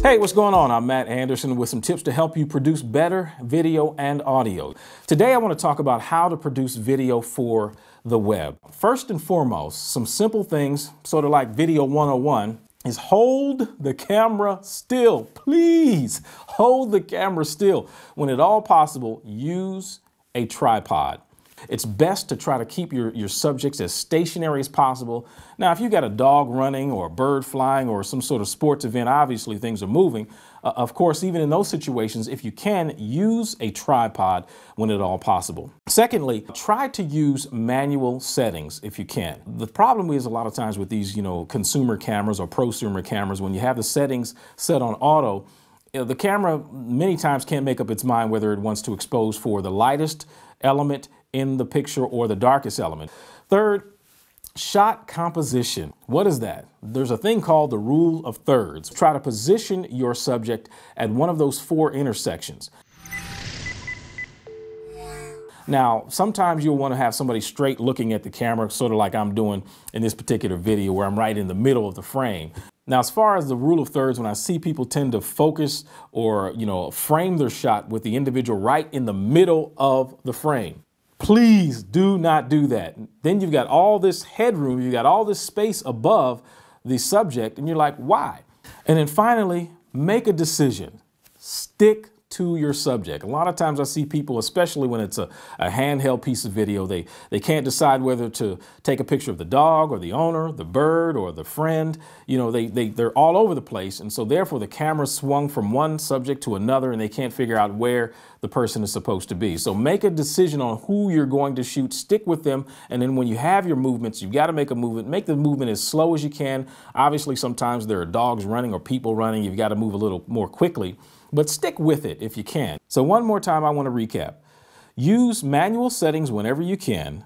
Hey, what's going on? I'm Matt Anderson with some tips to help you produce better video and audio. Today I want to talk about how to produce video for the web. First and foremost, some simple things, sort of like Video 101, is hold the camera still. Please hold the camera still. When at all possible, use a tripod. It's best to try to keep your subjects as stationary as possible. Now, if you got a dog running or a bird flying or some sort of sports event, obviously things are moving. Of course, even in those situations, if you can, use a tripod when at all possible. Secondly, try to use manual settings if you can. The problem is a lot of times with these, consumer cameras or prosumer cameras, when you have the settings set on auto, the camera many times can't make up its mind whether it wants to expose for the lightest element in the picture or the darkest element. Third, shot composition. What is that? There's a thing called the rule of thirds. Try to position your subject at one of those four intersections. Now, sometimes you'll want to have somebody straight looking at the camera, sort of like I'm doing in this particular video where I'm right in the middle of the frame. Now, as far as the rule of thirds, when I see people tend to focus or, frame their shot with the individual right in the middle of the frame, please do not do that. Then you've got all this headroom, you've got all this space above the subject, and you're like, why? And then finally, make a decision. Stick to your subject. A lot of times I see people, especially when it's a handheld piece of video, they can't decide whether to take a picture of the dog or the owner, the bird or the friend. They're all over the place. And so therefore the camera swung from one subject to another and they can't figure out where the person is supposed to be. So make a decision on who you're going to shoot, stick with them. And then when you have your movements, you've got to make a movement, make the movement as slow as you can. Obviously, sometimes there are dogs running or people running. You've got to move a little more quickly. But stick with it if you can. So one more time, I want to recap. Use manual settings whenever you can.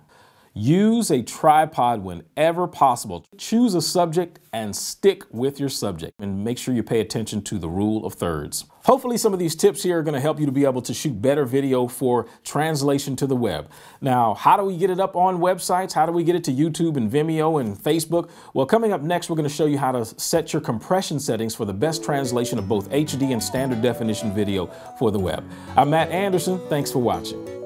Use a tripod whenever possible. Choose a subject and stick with your subject. And make sure you pay attention to the rule of thirds. Hopefully some of these tips here are going to help you to be able to shoot better video for translation to the web. Now, how do we get it up on websites? How do we get it to YouTube and Vimeo and Facebook? Well, coming up next, we're going to show you how to set your compression settings for the best translation of both HD and standard definition video for the web. I'm Matt Anderson. Thanks for watching.